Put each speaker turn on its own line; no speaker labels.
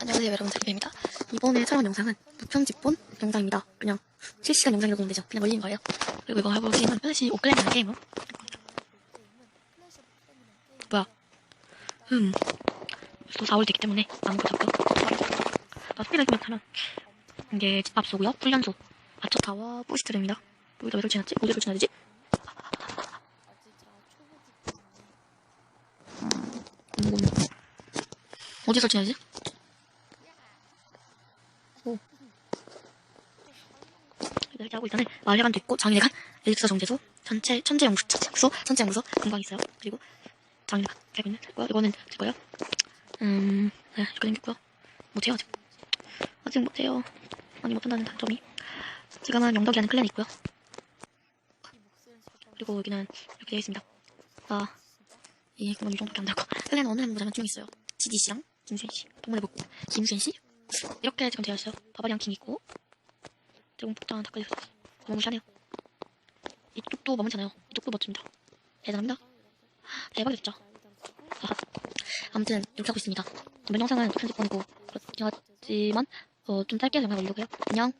안녕하세요 여러분, 드리입니다. 이번에 촬영한 영상은 무편집본 영상입니다. 그냥 실시간 영상이라고 보면 되죠. 그냥 올린 거예요. 그리고 이거 하고 게임은 플래시 오클랜이라는 게임으로. 뭐야? 또 4월 됐기 때문에 아무것도 잡고 나 스피드 기면 타면 이게 집합소고요, 훈련소, 아처타와 부시트랩입니다. 여기다 왜 설치해놨지? 어디 설치해야 되지? 어디 설치해야 되지? 이렇게 하고 일단은 마을회관도 있고 장인회관, 엘릭서 정제소, 천재연구소, 천재연구소 금방이 있어요. 그리고 장인회관, 캐비넷 있고요. 이거는 제 거예요. 네, 이렇게 생겼고요. 못해요 아직 못해요. 많이 못한다는 단점이. 지금은 영덕이라는 클랜이 있고요. 그리고 여기는 이렇게 되어 있습니다. 그건 이 정도밖에 안 되고 클랜 어느 멤버자면 좀 있어요. GDC랑 김수현씨, 동물의복 김수현씨 이렇게 지금 되어 있어요. 바바리안 킹 있고 드래곤 폭탄 다 깔려있어요. 너무 무시하네요. 이쪽도 마무리잖아요. 이쪽도 멋집니다. 대단합니다. 대박이죠 진짜. 아무튼 이렇게 하고 있습니다. 이번 영상은 편집본이고 그렇긴 하지만 좀 짧게 영상 올리고요. 안녕.